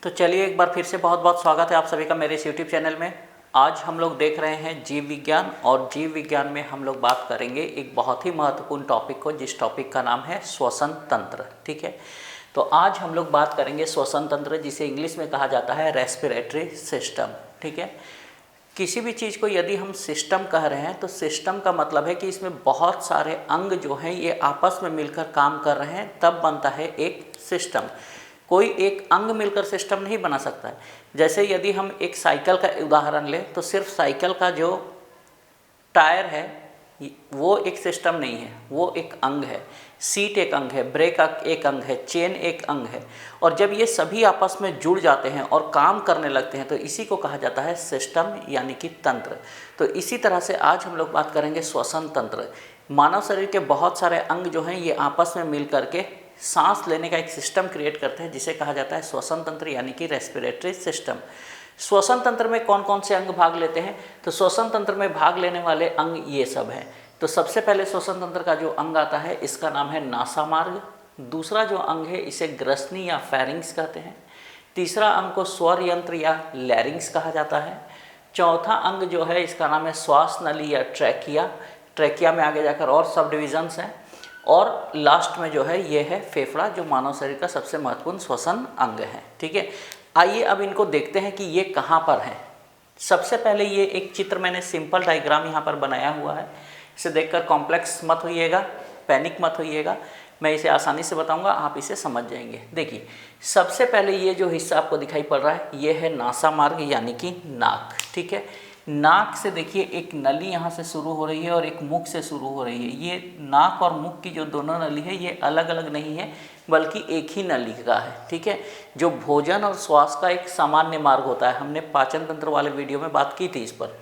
तो चलिए एक बार फिर से बहुत बहुत स्वागत है आप सभी का मेरे इस यूट्यूब चैनल में। आज हम लोग देख रहे हैं जीव विज्ञान, और जीव विज्ञान में हम लोग बात करेंगे एक बहुत ही महत्वपूर्ण टॉपिक को, जिस टॉपिक का नाम है श्वसन तंत्र। ठीक है, तो आज हम लोग बात करेंगे श्वसन तंत्र, जिसे इंग्लिश में कहा जाता है रेस्पिरेटरी सिस्टम। ठीक है, किसी भी चीज़ को यदि हम सिस्टम कह रहे हैं तो सिस्टम का मतलब है कि इसमें बहुत सारे अंग जो हैं ये आपस में मिलकर काम कर रहे हैं, तब बनता है एक सिस्टम। कोई एक अंग मिलकर सिस्टम नहीं बना सकता है। जैसे यदि हम एक साइकिल का उदाहरण लें तो सिर्फ साइकिल का जो टायर है वो एक सिस्टम नहीं है, वो एक अंग है। सीट एक अंग है, ब्रेक एक अंग है, चेन एक अंग है। और जब ये सभी आपस में जुड़ जाते हैं और काम करने लगते हैं तो इसी को कहा जाता है सिस्टम, यानी कि तंत्र। तो इसी तरह से आज हम लोग बात करेंगे श्वसन तंत्र। मानव शरीर के बहुत सारे अंग जो हैं ये आपस में मिल करके सांस लेने का एक सिस्टम क्रिएट करते हैं, जिसे कहा जाता है श्वसन तंत्र, यानी कि रेस्पिरेटरी सिस्टम। श्वसन तंत्र में कौन कौन से अंग भाग लेते हैं? तो श्वसन तंत्र में भाग लेने वाले अंग ये सब हैं। तो सबसे पहले श्वसन तंत्र का जो अंग आता है इसका नाम है नासामार्ग। दूसरा जो अंग है इसे ग्रसनी या फेरिंग्स कहते हैं। तीसरा अंग को स्वर यंत्र या लैरिंग्स कहा जाता है। चौथा अंग जो है इसका नाम है श्वास नली या ट्रैकिया। ट्रैकिया में आगे जाकर और सब डिविजन्स हैं। और लास्ट में जो है ये है फेफड़ा, जो मानव शरीर का सबसे महत्वपूर्ण श्वसन अंग है। ठीक है, आइए अब इनको देखते हैं कि ये कहाँ पर है। सबसे पहले ये एक चित्र मैंने सिंपल डायग्राम यहाँ पर बनाया हुआ है। इसे देखकर कॉम्प्लेक्स मत होइएगा, पैनिक मत होइएगा, मैं इसे आसानी से बताऊंगा, आप इसे समझ जाएंगे। देखिए, सबसे पहले ये जो हिस्सा आपको दिखाई पड़ रहा है ये है नासामार्ग, यानी कि नाक। ठीक है, नाक से देखिए एक नली यहाँ से शुरू हो रही है और एक मुख से शुरू हो रही है। ये नाक और मुख की जो दोनों नली है ये अलग अलग नहीं है, बल्कि एक ही नली का है। ठीक है, जो भोजन और श्वास का एक सामान्य मार्ग होता है, हमने पाचन तंत्र वाले वीडियो में बात की थी इस पर।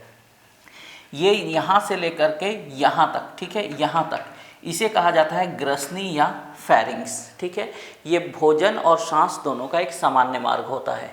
ये यहाँ से लेकर के यहाँ तक, ठीक है, यहाँ तक, इसे कहा जाता है ग्रसनी या फेरिंग्स। ठीक है, ये भोजन और सांस दोनों का एक सामान्य मार्ग होता है।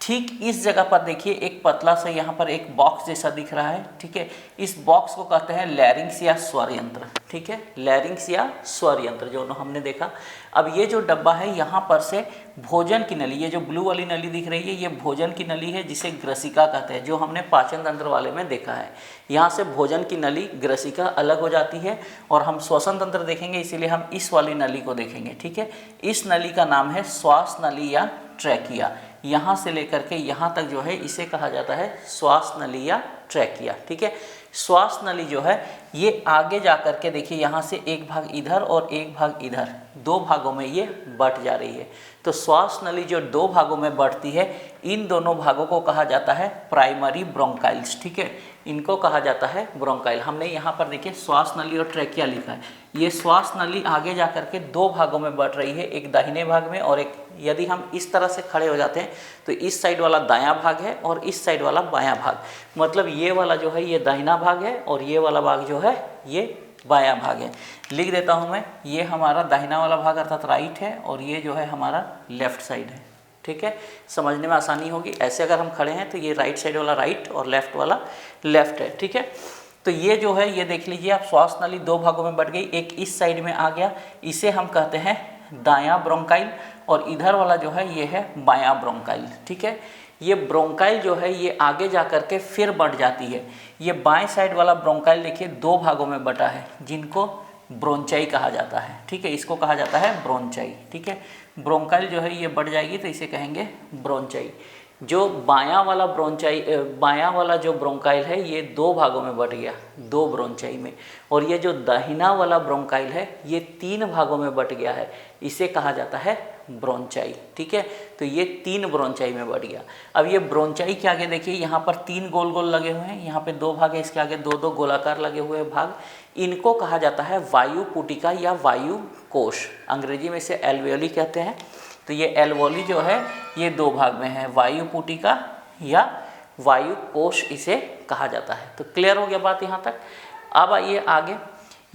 ठीक इस जगह पर देखिए एक पतला सा यहाँ पर एक बॉक्स जैसा दिख रहा है। ठीक है, इस बॉक्स को कहते हैं लैरिंग्स या स्वर यंत्र। ठीक है, लैरिंग्स या स्वर यंत्र जो हमने देखा। अब ये जो डब्बा है यहाँ पर से भोजन की नली, ये जो ब्लू वाली नली दिख रही है ये भोजन की नली है, जिसे ग्रसिका कहते हैं, जो हमने पाचन तंत्र वाले में देखा है। यहाँ से भोजन की नली ग्रसिका अलग हो जाती है और हम श्वसन तंत्र देखेंगे, इसीलिए हम इस वाली नली को देखेंगे। ठीक है, इस नली का नाम है श्वास नली या ट्रैकिया। यहाँ से लेकर के यहाँ तक जो है इसे कहा जाता है श्वास नली या ट्रैकिया। ठीक है, श्वास नली जो है ये आगे जा कर के देखिए यहाँ से एक भाग इधर और एक भाग इधर, दो भागों में ये बट जा रही है। तो श्वास नली जो दो भागों में बढ़ती है, इन दोनों भागों को कहा जाता है प्राइमरी ब्रोंकाइल्स। ठीक है, इनको कहा जाता है ब्रोंकाइल। हमने यहाँ पर देखिए श्वास नली और ट्रैकिया लिखा है। ये श्वास नली आगे जा कर के दो भागों में बढ़ रही है, एक दाहिने भाग में और एक, यदि हम इस तरह से खड़े हो जाते हैं तो इस साइड वाला दायां भाग है और इस साइड वाला बायां भाग। मतलब ये वाला जो है ये दाहिना भाग है और ये वाला भाग जो है ये बायां भाग है। लिख देता हूँ मैं, ये हमारा दाहिना वाला भाग अर्थात राइट है और ये जो है हमारा लेफ्ट साइड है। ठीक है, समझने में आसानी होगी। ऐसे अगर हम खड़े हैं तो ये राइट साइड वाला राइट और लेफ्ट वाला लेफ्ट है। ठीक है, तो ये जो है ये देख लीजिए आप, श्वास नली दो भागों में बढ़ गई, एक इस साइड में आ गया, इसे हम कहते हैं दायां ब्रोंकाइल, और इधर वाला जो है ये है बायां ब्रोंकाइल। ठीक है, ये ब्रोंकाइल जो है ये आगे जा कर के फिर बढ़ जाती है। ये बाएं साइड वाला ब्रोंकाइल देखिए दो भागों में बटा है, जिनको ब्रोंचाई कहा जाता है। ठीक है, इसको कहा जाता है ब्रोंचाई। ठीक है, ब्रोंकाइल जो है ये बढ़ जाएगी तो इसे कहेंगे ब्रोंचाई। जो बायां वाला जो ब्रोंकाइल है ये दो भागों में बट गया, दो ब्रोंचाई में, और ये जो दाहिना वाला ब्रोंकाइल है ये तीन भागों में बट गया है, इसे कहा जाता है ब्रोंचाई। ठीक है, तो ये तीन ब्रोंचाई में बढ़ गया। अब ये ब्रोंचाई के आगे देखिए यहाँ पर तीन गोल गोल लगे हुए हैं, यहाँ पे दो भाग है, इसके आगे दो दो गोलाकार लगे हुए भाग, इनको कहा जाता है वायु पुटिका या वायु कोश। अंग्रेजी में इसे एल्वेओली कहते हैं। तो ये एल्वेओली जो है ये दो भाग में है, वायु पुटिका या वायु कोश इसे कहा जाता है। तो क्लियर हो गया बात यहाँ तक। अब आइए आगे,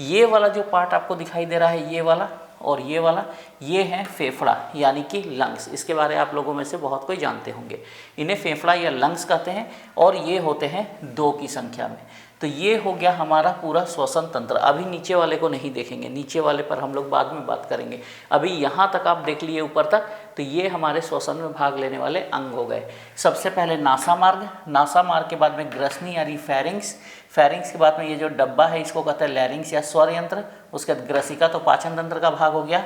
ये वाला जो पार्ट आपको दिखाई दे रहा है, ये वाला और ये वाला, ये है फेफड़ा यानी कि लंग्स। इसके बारे में आप लोगों में से बहुत कोई जानते होंगे। इन्हें फेफड़ा या लंग्स कहते हैं और ये होते हैं दो की संख्या में। तो ये हो गया हमारा पूरा श्वसन तंत्र। अभी नीचे वाले को नहीं देखेंगे, नीचे वाले पर हम लोग बाद में बात करेंगे। अभी यहाँ तक आप देख लिए ऊपर तक, तो ये हमारे श्वसन में भाग लेने वाले अंग हो गए। सबसे पहले नासा मार्ग, नासा मार्ग के बाद में ग्रसनी यानी फेरिंग्स, फेरिंग्स के बाद में ये जो डब्बा है इसको कहते हैं लैरिंग्स या स्वर यंत्र। उसके बाद ग्रसिका तो पाचन तंत्र का भाग हो गया।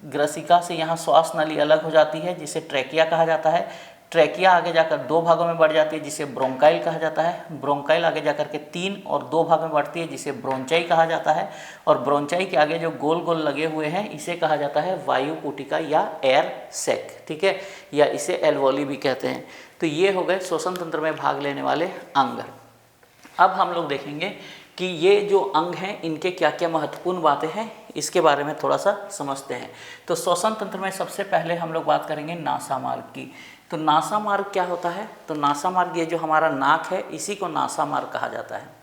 ग्रसिका से यहाँ श्वास नली अलग हो जाती है जिसे ट्रैकिया कहा जाता है। ट्रैकिया आगे जाकर 2 भागों में बढ़ जाती है जिसे ब्रोंकाइल कहा जाता है। ब्रोंकाइल आगे जाकर के 3 और 2 भाग में बढ़ती है जिसे ब्रोंचाई कहा जाता है। और ब्रोंचाई के आगे जो गोल गोल लगे हुए हैं इसे कहा जाता है वायु पुटिका या एयर सैक, ठीक है, या इसे एल्वोली भी कहते हैं। तो ये हो गए श्वसन तंत्र में भाग लेने वाले अंग। अब हम लोग देखेंगे कि ये जो अंग हैं इनके क्या क्या महत्वपूर्ण बातें हैं, इसके बारे में थोड़ा सा समझते हैं। तो श्वसन तंत्र में सबसे पहले हम लोग बात करेंगे नासा मार्ग की। तो नासा मार्ग क्या होता है? तो नासा मार्ग ये जो हमारा नाक है इसी को नासा मार्ग कहा जाता है।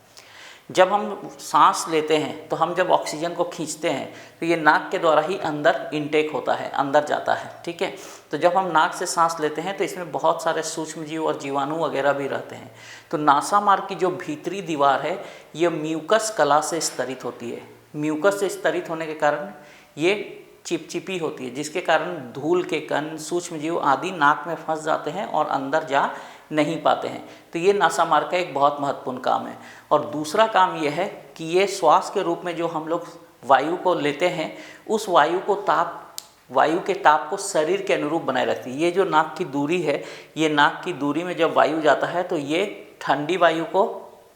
जब हम सांस लेते हैं तो हम जब ऑक्सीजन को खींचते हैं तो ये नाक के द्वारा ही अंदर इनटेक होता है, अंदर जाता है, ठीक है। तो जब हम नाक से सांस लेते हैं तो इसमें बहुत सारे सूक्ष्मजीव और जीवाणु वगैरह भी रहते हैं। तो नासा मार्ग की जो भीतरी दीवार है ये म्यूकस कला से स्तरित होती है। म्यूकस से स्तरित होने के कारण ये चिपचिपी होती है, जिसके कारण धूल के कण, सूक्ष्मजीव आदि नाक में फंस जाते हैं और अंदर जा नहीं पाते हैं। तो ये नासा मार्ग का एक बहुत महत्वपूर्ण काम है। और दूसरा काम ये है कि ये श्वास के रूप में जो हम लोग वायु को लेते हैं उस वायु के ताप को शरीर के अनुरूप बनाए रखती है। ये जो नाक की दूरी है, ये नाक की दूरी में जब वायु जाता है तो ये ठंडी वायु को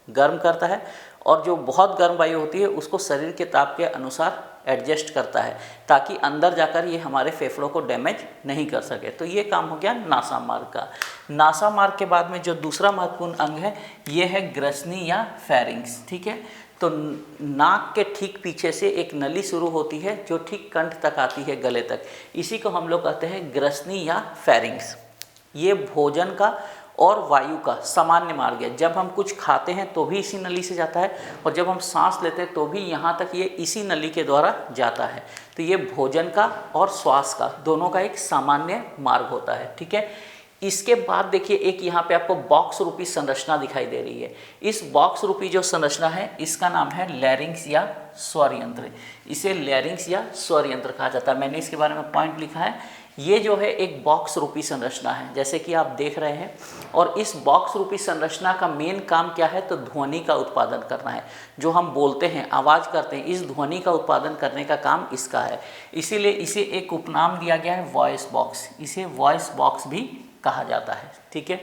गर्म करता है और जो बहुत गर्म वायु होती है उसको शरीर के ताप के अनुसार एडजस्ट करता है ताकि अंदर जाकर ये हमारे फेफड़ों को डैमेज नहीं कर सके। तो ये काम हो गया नासा मार्ग का। नासा मार्ग के बाद में जो दूसरा महत्वपूर्ण अंग है ये है ग्रसनी या फेरिंग्स, ठीक है। तो नाक के ठीक पीछे से एक नली शुरू होती है जो ठीक कंठ तक आती है, गले तक। इसी को हम लोग कहते हैं ग्रसनी या फेरिंग्स। ये भोजन का और वायु का सामान्य मार्ग है। जब हम कुछ खाते हैं तो भी इसी नली से जाता है और जब हम सांस लेते हैं तो भी यहाँ तक ये इसी नली के द्वारा जाता है। तो ये भोजन का और श्वास का दोनों का एक सामान्य मार्ग होता है, ठीक है। इसके बाद देखिए एक यहाँ पे आपको बॉक्स रूपी संरचना दिखाई दे रही है। इस बॉक्स रूपी जो संरचना है इसका नाम है लैरिंग्स या स्वर यंत्र। इसे लैरिंग्स या स्वर यंत्र कहा जाता है। मैंने इसके बारे में पॉइंट लिखा है। ये जो है एक बॉक्स रूपी संरचना है जैसे कि आप देख रहे हैं। और इस बॉक्स रूपी संरचना का मेन काम क्या है? तो ध्वनि का उत्पादन करना है। जो हम बोलते हैं, आवाज़ करते हैं, इस ध्वनि का उत्पादन करने का काम इसका है। इसीलिए इसे एक उपनाम दिया गया है वॉइस बॉक्स। इसे वॉइस बॉक्स भी कहा जाता है, ठीक है।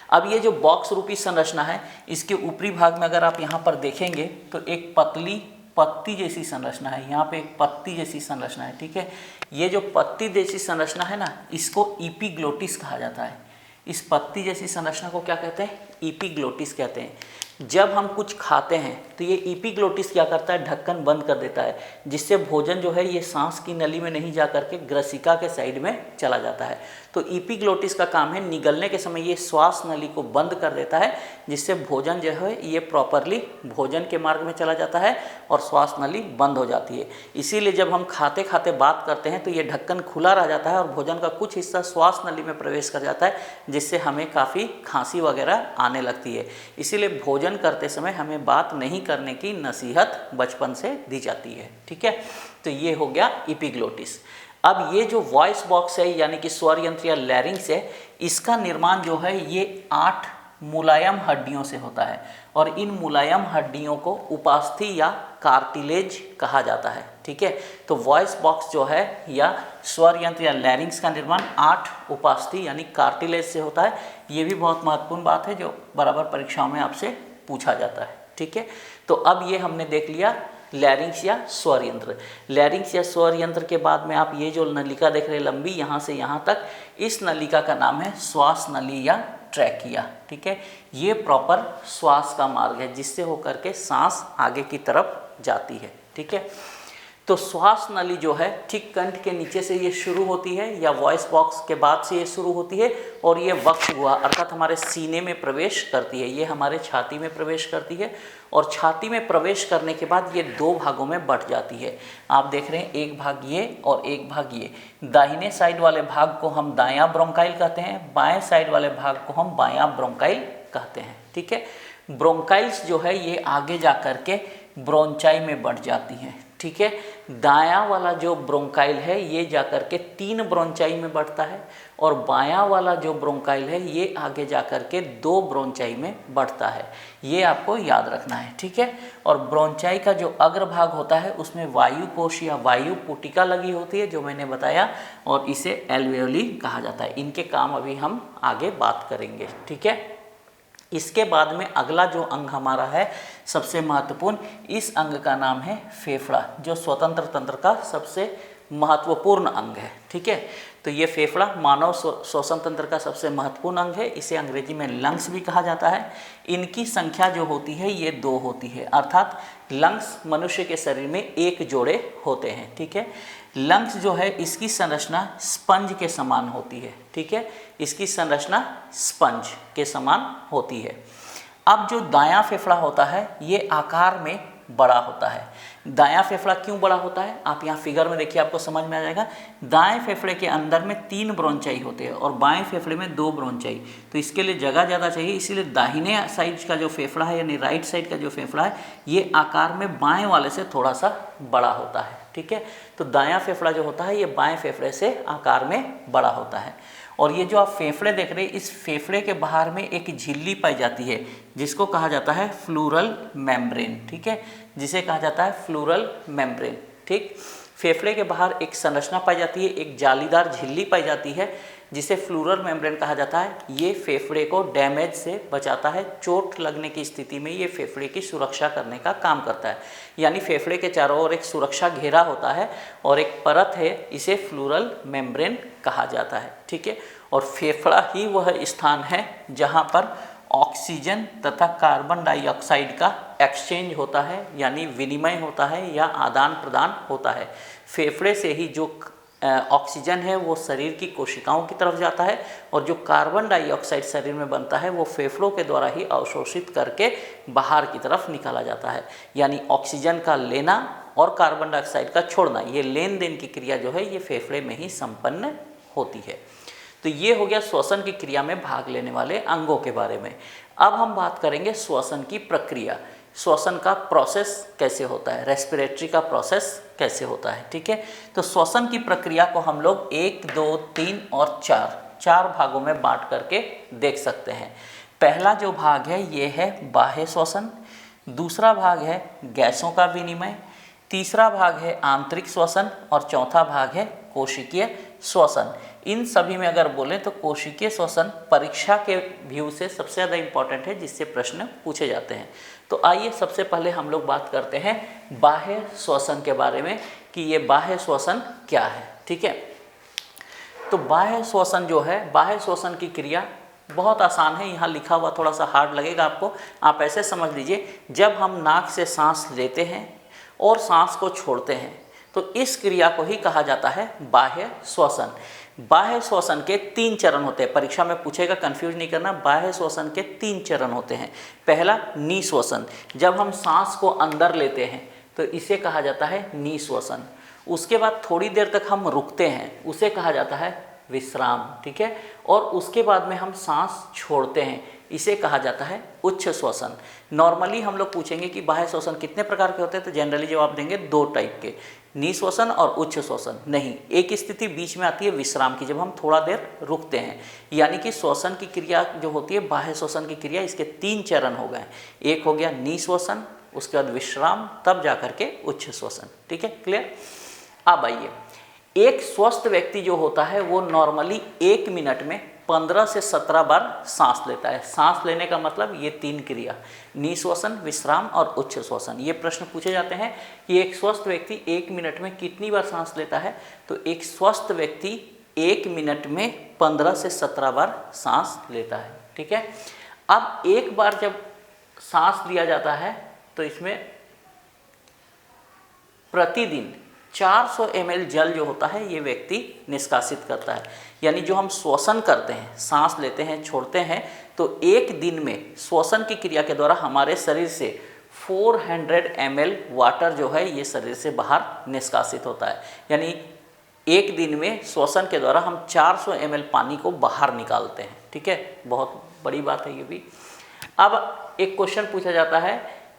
अब ये जो बॉक्स रूपी संरचना है इसके ऊपरी भाग में अगर आप यहाँ पर देखेंगे तो एक पतली पत्ती जैसी संरचना है। यहाँ पे एक पत्ती जैसी संरचना है, ठीक है। ये जो पत्ती जैसी संरचना है ना, इसको इपीग्लोटिस कहा जाता है। इस पत्ती जैसी संरचना को क्या कहते हैं? इपीग्लोटिस कहते हैं। जब हम कुछ खाते हैं तो ये इपीग्लोटिस क्या करता है? ढक्कन बंद कर देता है, जिससे भोजन जो है ये सांस की नली में नहीं जा करके ग्रसिका के साइड में चला जाता है। तो इपीग्लोटिस का काम है निगलने के समय ये श्वास नली को बंद कर देता है, जिससे भोजन जो है ये प्रॉपरली भोजन के मार्ग में चला जाता है और श्वास नली बंद हो जाती है। इसीलिए जब हम खाते खाते बात करते हैं तो ये ढक्कन खुला रह जाता है और भोजन का कुछ हिस्सा श्वास नली में प्रवेश कर जाता है, जिससे हमें काफ़ी खांसी वगैरह आने लगती है। इसीलिए भोजन करते समय हमें बात नहीं करने की नसीहत बचपन से दी जाती है, ठीक है। तो ये हो गया इपीग्लोटिस। अब ये जो वॉइस बॉक्स है यानी कि स्वर यंत्र या लैरिंग्स है, इसका निर्माण जो है ये 8 मुलायम हड्डियों से होता है और इन मुलायम हड्डियों को उपास्थि या कार्टिलेज कहा जाता है, ठीक है। तो वॉइस बॉक्स जो है या स्वर यंत्र या लैरिंग्स का निर्माण 8 उपास्थि यानी कार्टिलेज से होता है। ये भी बहुत महत्वपूर्ण बात है जो बराबर परीक्षाओं में आपसे पूछा जाता है, ठीक है। तो अब ये हमने देख लिया लैरिंग्स या स्वर यंत्र। लैरिंग्स या स्वर यंत्र के बाद में आप ये जो नलिका देख रहे हैं लंबी यहाँ से यहाँ तक, इस नलिका का नाम है श्वास नली या ट्रैकिया, ठीक है। ये प्रॉपर श्वास का मार्ग है जिससे होकर के सांस आगे की तरफ जाती है, ठीक है। तो श्वास नली जो है ठीक कंठ के नीचे से ये शुरू होती है या वॉइस बॉक्स के बाद से ये शुरू होती है और ये वक्ष हुआ अर्थात हमारे सीने में प्रवेश करती है। ये हमारे छाती में प्रवेश करती है और छाती में प्रवेश करने के बाद ये 2 भागों में बंट जाती है। आप देख रहे हैं एक भाग ये और एक भाग ये। दाहिने साइड वाले भाग को हम दायां ब्रोंकाइल कहते हैं, बाएं साइड वाले भाग को हम बायां ब्रोंकाइल कहते हैं, ठीक है। ब्रोंकाइल्स जो है ये आगे जा कर के ब्रोंचाई में बढ़ जाती हैं, ठीक है। दायां वाला जो ब्रोंकाइल है ये जा कर के 3 ब्रोंचाई में बढ़ता है और बायां वाला जो ब्रोंकाइल है ये आगे जा कर के 2 ब्रोंचाई में बढ़ता है। ये आपको याद रखना है, ठीक है। और ब्रोंचाई का जो अग्रभाग होता है उसमें वायु कोश या वायु पुटिका लगी होती है, जो मैंने बताया, और इसे एल्वेओली कहा जाता है। इनके काम अभी हम आगे बात करेंगे, ठीक है। इसके बाद में अगला जो अंग हमारा है सबसे महत्वपूर्ण, इस अंग का नाम है फेफड़ा, जो स्वतंत्र तंत्र का सबसे महत्वपूर्ण अंग है, ठीक है। तो ये फेफड़ा मानव श्वसन तंत्र का सबसे महत्वपूर्ण अंग है। इसे अंग्रेजी में लंग्स भी कहा जाता है। इनकी संख्या जो होती है ये 2 होती है, अर्थात लंग्स मनुष्य के शरीर में 1 जोड़े होते हैं, ठीक है। लंग्स जो है इसकी संरचना स्पंज के समान होती है, ठीक है। इसकी संरचना स्पंज के समान होती है। अब जो दायां फेफड़ा होता है ये आकार में बड़ा होता है। दायां फेफड़ा क्यों बड़ा होता है, आप यहाँ फिगर में देखिए, आपको समझ में आ जाएगा। दाएं फेफड़े के अंदर में 3 ब्रोंचाई होते हैं और बाएं फेफड़े में 2 ब्रोंचाई, तो इसके लिए जगह ज़्यादा चाहिए। इसीलिए दाहिने साइड का जो फेफड़ा है यानी राइट साइड का जो फेफड़ा है ये आकार में बाएं वाले से थोड़ा सा बड़ा होता है, ठीक है। तो दायां फेफड़ा जो होता है ये बाएं फेफड़े से आकार में बड़ा होता है। और ये जो आप फेफड़े देख रहे हैं, इस फेफड़े के बाहर में एक झिल्ली पाई जाती है जिसको कहा जाता है फ्लूरल मेम्ब्रेन, ठीक है, जिसे कहा जाता है फ्लूरल मेम्ब्रेन, ठीक। फेफड़े के बाहर एक संरचना पाई जाती है, एक जालीदार झिल्ली पाई जाती है जिसे फ्लूरल मेम्ब्रेन कहा जाता है। ये फेफड़े को डैमेज से बचाता है, चोट लगने की स्थिति में ये फेफड़े की सुरक्षा करने का काम करता है। यानी फेफड़े के चारों ओर एक सुरक्षा घेरा होता है और एक परत है, इसे फ्लूरल मेम्ब्रेन कहा जाता है, ठीक है। और फेफड़ा ही वह स्थान है जहाँ पर ऑक्सीजन तथा कार्बन डाइऑक्साइड का एक्सचेंज होता है, यानी विनिमय होता है या आदान प्रदान होता है। फेफड़े से ही जो ऑक्सीजन है वो शरीर की कोशिकाओं की तरफ जाता है और जो कार्बन डाइऑक्साइड शरीर में बनता है वो फेफड़ों के द्वारा ही अवशोषित करके बाहर की तरफ निकाला जाता है। यानी ऑक्सीजन का लेना और कार्बन डाइऑक्साइड का छोड़ना, ये लेन देन की क्रिया जो है ये फेफड़े में ही संपन्न होती है। तो ये हो गया श्वसन की क्रिया में भाग लेने वाले अंगों के बारे में। अब हम बात करेंगे श्वसन की प्रक्रिया, श्वसन का प्रोसेस कैसे होता है, रेस्पिरेटरी का प्रोसेस कैसे होता है, ठीक है। तो श्वसन की प्रक्रिया को हम लोग 1, 2, 3 और 4 भागों में बांट करके देख सकते हैं। पहला जो भाग है ये है बाह्य श्वसन, दूसरा भाग है गैसों का विनिमय, तीसरा भाग है आंतरिक श्वसन और चौथा भाग है कोशिकीय श्वसन। इन सभी में अगर बोलें तो कोशिकीय श्वसन परीक्षा के व्यू से सबसे ज़्यादा इम्पॉर्टेंट है, जिससे प्रश्न पूछे जाते हैं। तो आइए सबसे पहले हम लोग बात करते हैं बाह्य श्वसन के बारे में कि ये बाह्य श्वसन क्या है, ठीक है। तो बाह्य श्वसन जो है, बाह्य श्वसन की क्रिया बहुत आसान है, यहाँ लिखा हुआ थोड़ा सा हार्ड लगेगा आपको। आप ऐसे समझ लीजिए, जब हम नाक से सांस लेते हैं और सांस को छोड़ते हैं तो इस क्रिया को ही कहा जाता है बाह्य श्वसन। बाह्य श्वसन के 3 चरण होते हैं, परीक्षा में पूछेगा, कंफ्यूज नहीं करना। बाह्य श्वसन के 3 चरण होते हैं। पहला निश्वसन, जब हम सांस को अंदर लेते हैं तो इसे कहा जाता है निश्वसन। उसके बाद थोड़ी देर तक हम रुकते हैं, उसे कहा जाता है विश्राम, ठीक है। और उसके बाद में हम सांस छोड़ते हैं, इसे कहा जाता है उच्च श्वसन। नॉर्मली हम लोग पूछेंगे कि बाह्य श्वसन कितने प्रकार के होते हैं, तो जनरली जवाब देंगे 2 टाइप के, निश्वसन और उच्च श्वसन। नहीं, एक स्थिति बीच में आती है विश्राम की, जब हम थोड़ा देर रुकते हैं। यानी कि श्वसन की क्रिया जो होती है, बाह्य श्वसन की क्रिया, इसके 3 चरण हो गए। एक हो गया निश्वसन, उसके बाद विश्राम, तब जाकर के उच्च श्वसन, ठीक है, क्लियर। अब आइए, एक स्वस्थ व्यक्ति जो होता है वो नॉर्मली 1 मिनट में 15 से 17 बार सांस लेता है। सांस लेने का मतलब ये 3 क्रिया, निश्वसन, विश्राम और उच्च श्वसन। ये प्रश्न पूछे जाते हैं कि एक स्वस्थ व्यक्ति 1 मिनट में कितनी बार सांस लेता है, तो एक स्वस्थ व्यक्ति 1 मिनट में 15 से 17 बार सांस लेता है, ठीक है। अब एक बार जब सांस लिया जाता है तो इसमें प्रतिदिन 400 ml जल जो होता है ये व्यक्ति निष्कासित करता है। यानी जो हम श्वसन करते हैं, सांस लेते हैं, छोड़ते हैं, तो एक दिन में श्वसन की क्रिया के द्वारा हमारे शरीर से 400 ml वाटर जो है ये शरीर से बाहर निष्कासित होता है। यानी एक दिन में श्वसन के द्वारा हम 400 ml पानी को बाहर निकालते हैं, ठीक है, बहुत बड़ी बात है ये भी। अब एक क्वेश्चन पूछा जाता है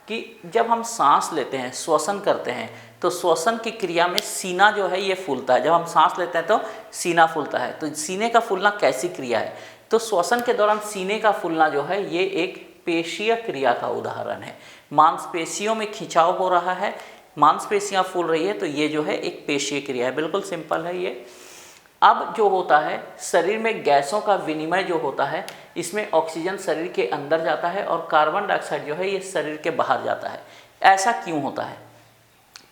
कि जब हम सांस लेते हैं, श्वसन करते हैं, तो श्वसन की क्रिया में सीना जो है ये फूलता है। जब हम सांस लेते हैं तो सीना फूलता है। तो सीने का फूलना कैसी क्रिया है? तो श्वसन के दौरान सीने का फूलना जो है ये एक पेशीय क्रिया का उदाहरण है। मांसपेशियों में खिंचाव हो रहा है, मांसपेशियां फूल रही है, तो ये जो है एक पेशीय क्रिया है। बिल्कुल सिंपल है ये। अब जो होता है, शरीर में गैसों का विनिमय जो होता है, इसमें ऑक्सीजन शरीर के अंदर जाता है और कार्बन डाइऑक्साइड जो है ये शरीर के बाहर जाता है। ऐसा क्यों होता है?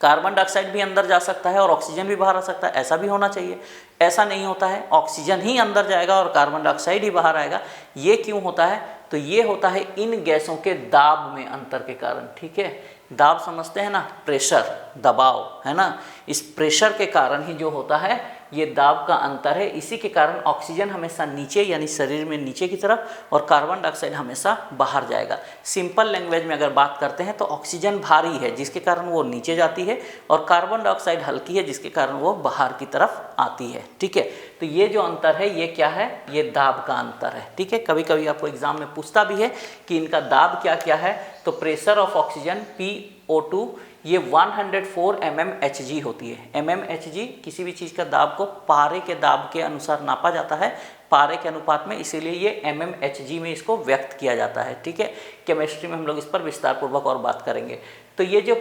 कार्बन डाइऑक्साइड भी अंदर जा सकता है और ऑक्सीजन भी बाहर आ सकता है, ऐसा भी होना चाहिए। ऐसा नहीं होता है, ऑक्सीजन ही अंदर जाएगा और कार्बन डाइऑक्साइड ही बाहर आएगा। ये क्यों होता है? तो ये होता है इन गैसों के दाब में अंतर के कारण। ठीक है, दाब समझते हैं ना, प्रेशर, दबाव, है ना। इस प्रेशर के कारण ही जो होता है ये दाब का अंतर है। इसी के कारण ऑक्सीजन हमेशा नीचे यानी शरीर में नीचे की तरफ और कार्बन डाइऑक्साइड हमेशा बाहर जाएगा। सिंपल लैंग्वेज में अगर बात करते हैं तो ऑक्सीजन भारी है जिसके कारण वो नीचे जाती है और कार्बन डाइऑक्साइड हल्की है जिसके कारण वो बाहर की तरफ आती है। ठीक है, तो ये जो अंतर है ये क्या है? ये दाब का अंतर है। ठीक है, कभी कभी आपको एग्जाम में पूछता भी है कि इनका दाब क्या क्या है। तो प्रेशर ऑफ ऑक्सीजन PO2 ये 104 mmHg होती है। mmHg किसी भी चीज़ का दाब को पारे के दाब के अनुसार नापा जाता है, पारे के अनुपात में, इसीलिए ये mmHg में इसको व्यक्त किया जाता है। ठीक है, केमिस्ट्री में हम लोग इस पर विस्तार पूर्वक और बात करेंगे। तो ये जो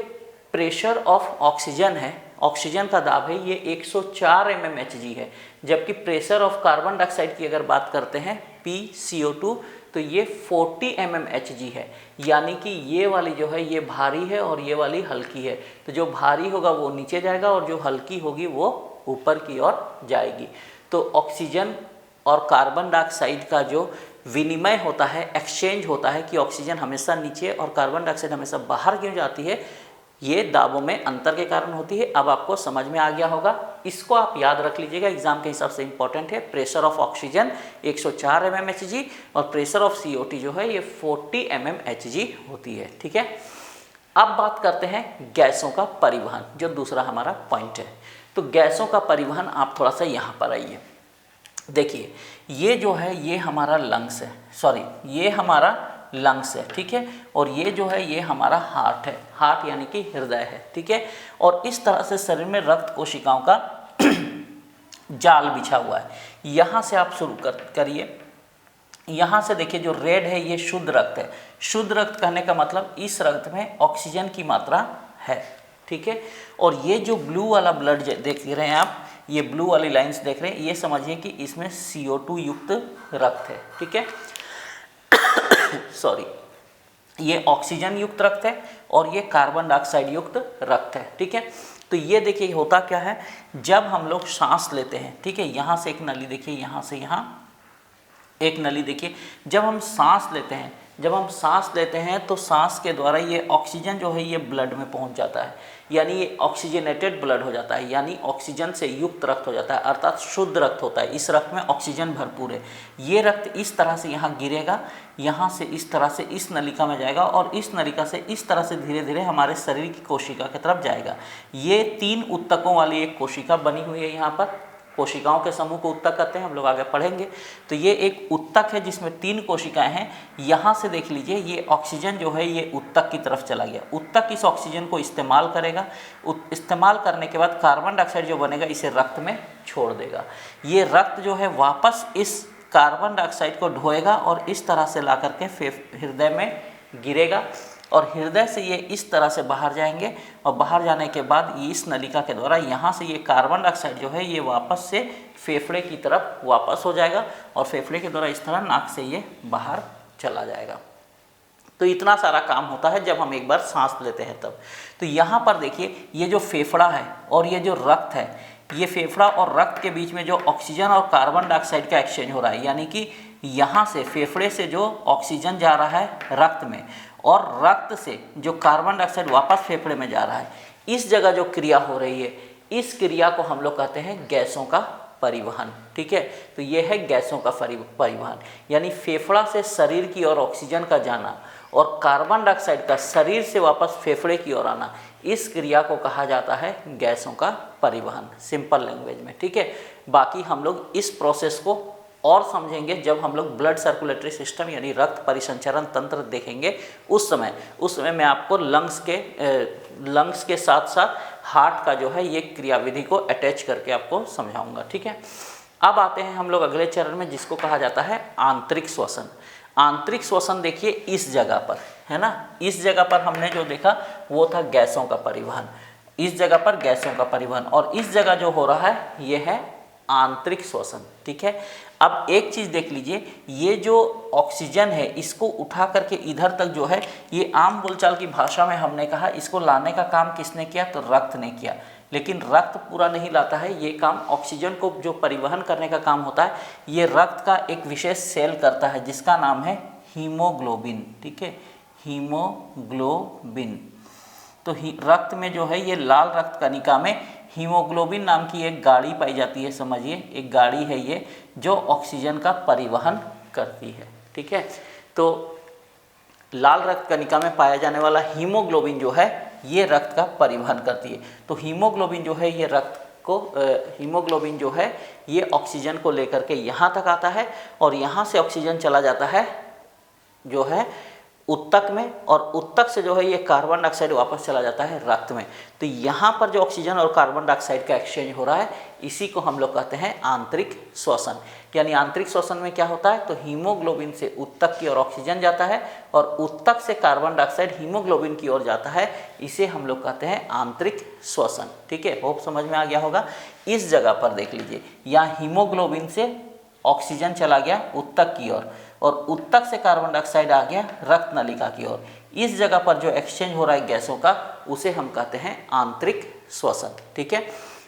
प्रेशर ऑफ ऑक्सीजन है, ऑक्सीजन का दाब है, ये 104 mmHg है। जबकि प्रेशर ऑफ कार्बन डाइऑक्साइड की अगर बात करते हैं PCO2 तो ये 40 mmHg है। यानी कि ये वाली जो है ये भारी है और ये वाली हल्की है। तो जो भारी होगा वो नीचे जाएगा और जो हल्की होगी वो ऊपर की ओर जाएगी। तो ऑक्सीजन और कार्बन डाइऑक्साइड का जो विनिमय होता है, एक्सचेंज होता है कि ऑक्सीजन हमेशा नीचे और कार्बन डाइऑक्साइड हमेशा बाहर क्यों जाती है, ये दाबों में अंतर के कारण होती है। अब आपको समझ में आ गया होगा, इसको आप याद रख लीजिएगा, एग्जाम के हिसाब से इंपॉर्टेंट है। प्रेशर ऑफ ऑक्सीजन 104 mmHg और प्रेशर ऑफ CO2 जो है ये 40 mmHg होती है। ठीक है, अब बात करते हैं गैसों का परिवहन, जो दूसरा हमारा पॉइंट है। तो गैसों का परिवहन, आप थोड़ा सा यहाँ पर आइए। देखिए, ये जो है ये हमारा लंग्स है, सॉरी ये हमारा लंग्स है। ठीक है, और ये जो है ये हमारा हार्ट है, हार्ट यानी कि हृदय है। ठीक है, और इस तरह से शरीर में रक्त कोशिकाओं का जाल बिछा हुआ है। यहाँ से आप शुरू करिए, यहाँ से देखिए जो रेड है ये शुद्ध रक्त है। शुद्ध रक्त कहने का मतलब इस रक्त में ऑक्सीजन की मात्रा है। ठीक है, और ये जो ब्लू वाला ब्लड देख रहे हैं आप, ये ब्लू वाली लाइंस देख रहे हैं, ये समझिए कि इसमें CO2 युक्त रक्त है। ठीक है, सॉरी, ये ऑक्सीजन युक्त रक्त है और ये कार्बन डाइऑक्साइड युक्त रक्त है। ठीक है, तो ये देखिए होता क्या है, जब हम लोग सांस लेते हैं, ठीक है, यहाँ से एक नली देखिए, यहाँ से यहाँ एक नली देखिए। जब हम सांस लेते हैं तो सांस के द्वारा ये ऑक्सीजन जो है ये ब्लड में पहुंच जाता है, यानी ये ऑक्सीजनेटेड ब्लड हो जाता है, यानी ऑक्सीजन से युक्त रक्त हो जाता है, अर्थात शुद्ध रक्त होता है। इस रक्त में ऑक्सीजन भरपूर है। ये रक्त इस तरह से यहाँ गिरेगा, यहाँ से इस तरह से इस नलिका में जाएगा और इस नलिका से इस तरह से धीरे धीरे हमारे शरीर की कोशिका की तरफ जाएगा। ये 3 उत्तकों वाली एक कोशिका बनी हुई है। यहाँ पर कोशिकाओं के समूह को उत्तक कहते हैं, हम लोग आगे पढ़ेंगे। तो ये एक उत्तक है जिसमें 3 कोशिकाएं हैं। यहाँ से देख लीजिए ये ऑक्सीजन जो है ये उत्तक की तरफ चला गया। उत्तक इस ऑक्सीजन को इस्तेमाल करेगा, इस्तेमाल करने के बाद कार्बन डाइऑक्साइड जो बनेगा इसे रक्त में छोड़ देगा। ये रक्त जो है वापस इस कार्बन डाइऑक्साइड को ढोएगा और इस तरह से ला करके हृदय में गिरेगा और हृदय से ये इस तरह से बाहर जाएंगे और बाहर जाने के बाद ये इस नलिका के द्वारा यहाँ से ये कार्बन डाइऑक्साइड जो है ये वापस से फेफड़े की तरफ वापस हो जाएगा और फेफड़े के द्वारा इस तरह नाक से ये बाहर चला जाएगा। तो इतना सारा काम होता है जब हम एक बार सांस लेते हैं तब। तो यहाँ पर देखिए ये जो फेफड़ा है और ये जो रक्त है, ये फेफड़ा और रक्त के बीच में जो ऑक्सीजन और कार्बन डाइऑक्साइड का एक्सचेंज हो रहा है, यानी कि यहाँ से फेफड़े से जो ऑक्सीजन जा रहा है रक्त में और रक्त से जो कार्बन डाइऑक्साइड वापस फेफड़े में जा रहा है, इस जगह जो क्रिया हो रही है, इस क्रिया को हम लोग कहते हैं गैसों का परिवहन। ठीक है, तो ये है गैसों का परिवहन, यानी फेफड़ा से शरीर की ओर ऑक्सीजन का जाना और कार्बन डाइऑक्साइड का शरीर से वापस फेफड़े की ओर आना, इस क्रिया को कहा जाता है गैसों का परिवहन, सिंपल लैंग्वेज में। ठीक है, बाकी हम लोग इस प्रोसेस को और समझेंगे जब हम लोग ब्लड सर्कुलेटरी सिस्टम यानी रक्त परिसंचरण तंत्र देखेंगे। उस समय मैं आपको लंग्स के साथ साथ हार्ट का जो है ये क्रियाविधि को अटैच करके आपको समझाऊंगा, ठीक है। अब आते हैं हम लोग अगले चरण में, जिसको कहा जाता है आंतरिक श्वसन। आंतरिक श्वसन देखिए इस जगह पर है ना, इस जगह पर हमने जो देखा वो था गैसों का परिवहन, इस जगह पर गैसों का परिवहन, और इस जगह जो हो रहा है ये है आंतरिक श्वसन, ठीक है। अब एक चीज देख लीजिए, ये जो ऑक्सीजन है इसको उठा करके इधर तक जो है, ये आम बोलचाल की भाषा में हमने कहा इसको लाने का काम किसने किया, तो रक्त ने किया। लेकिन रक्त पूरा नहीं लाता है, ये काम ऑक्सीजन को जो परिवहन करने का काम होता है ये रक्त का एक विशेष सेल करता है जिसका नाम है हीमोग्लोबिन, ठीक है, हीमोग्लोबिन। तो रक्त में जो है ये लाल रक्त कणिका में हीमोग्लोबिन नाम की एक गाड़ी पाई जाती है, समझिए एक गाड़ी है ये जो ऑक्सीजन का परिवहन करती है, ठीक है। तो लाल रक्त कणिका में पाया जाने वाला हीमोग्लोबिन जो है ये रक्त का परिवहन करती है। तो हीमोग्लोबिन जो है ये हीमोग्लोबिन जो है ये ऑक्सीजन को लेकर के यहाँ तक आता है और यहाँ से ऑक्सीजन चला जाता है जो है उत्तक में, और उत्तक से जो है ये कार्बन डाइऑक्साइड वापस चला जाता है रक्त में। तो यहाँ पर जो ऑक्सीजन और कार्बन डाइऑक्साइड का एक्सचेंज हो रहा है इसी को हम लोग कहते हैं आंतरिक श्वसन। यानी आंतरिक श्वसन में क्या होता है, तो हीमोग्लोबिन से उत्तक की ओर ऑक्सीजन जाता है और उत्तक से कार्बन डाइऑक्साइड हीमोग्लोबिन की ओर जाता है, इसे हम लोग कहते हैं आंतरिक श्वसन, ठीक है। होप समझ में आ गया होगा। इस जगह पर देख लीजिए, यहाँ हीमोग्लोबिन से ऑक्सीजन चला गया उत्तक की ओर और उत्तक से कार्बन डाइऑक्साइड आ गया रक्त नलिका की ओर। इस जगह पर जो एक्सचेंज हो रहा है गैसों का उसे हम कहते हैं आंतरिक श्वसन, ठीक है।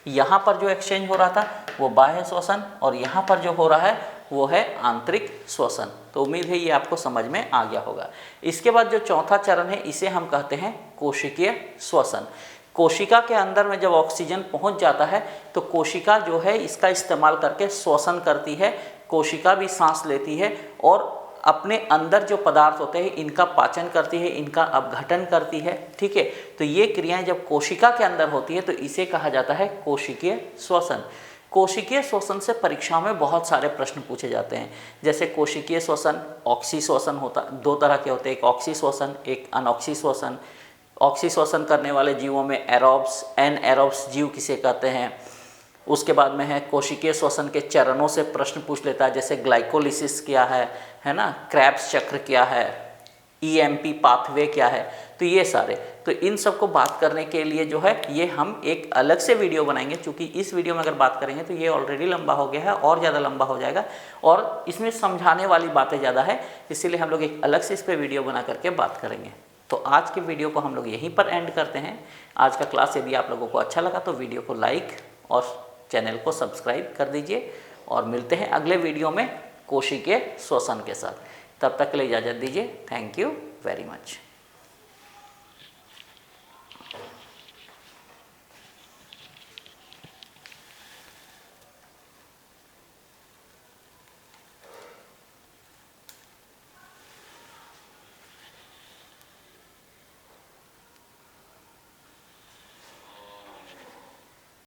यहाँ पर जो एक्सचेंज हो रहा था वो बाह्य श्वसन और यहाँ पर जो हो रहा है वो है आंतरिक श्वसन। तो उम्मीद है ये आपको समझ में आ गया होगा। इसके बाद जो चौथा चरण है इसे हम कहते हैं कोशिकीय श्वसन। कोशिका के अंदर में जब ऑक्सीजन पहुंच जाता है तो कोशिका जो है इसका इस्तेमाल करके श्वसन करती है, कोशिका भी सांस लेती है और अपने अंदर जो पदार्थ होते हैं इनका पाचन करती है, इनका अपघटन करती है, ठीक है। तो ये क्रियाएं जब कोशिका के अंदर होती है तो इसे कहा जाता है कोशिकीय श्वसन। कोशिकीय श्वसन से परीक्षाओं में बहुत सारे प्रश्न पूछे जाते हैं, जैसे कोशिकीय श्वसन, ऑक्सी श्वसन होता, दो तरह के होते हैं, एक ऑक्सी श्वसन एक अनऑक्सी श्वसन। ऑक्सी श्वसन करने वाले जीवों में एरोब्स, एनएरोब्स जीव किसे कहते हैं। उसके बाद में है कोशिकीय श्वसन के चरणों से प्रश्न पूछ लेता है, जैसे ग्लाइकोलिसिस क्या है ना, क्रेब्स चक्र क्या है, ईएमपी पाथवे क्या है। तो ये सारे, तो इन सब को बात करने के लिए जो है ये हम एक अलग से वीडियो बनाएंगे, क्योंकि इस वीडियो में अगर बात करेंगे तो ये ऑलरेडी लंबा हो गया है और ज़्यादा लंबा हो जाएगा और इसमें समझाने वाली बातें ज़्यादा है, इसीलिए हम लोग एक अलग से इस पर वीडियो बना करके बात करेंगे। तो आज के वीडियो को हम लोग यहीं पर एंड करते हैं। आज का क्लास यदि आप लोगों को अच्छा लगा तो वीडियो को लाइक और चैनल को सब्सक्राइब कर दीजिए और मिलते हैं अगले वीडियो में कोशिकीय श्वसन के साथ। तब तक के लिए इजाज़त दीजिए। Thank you very much.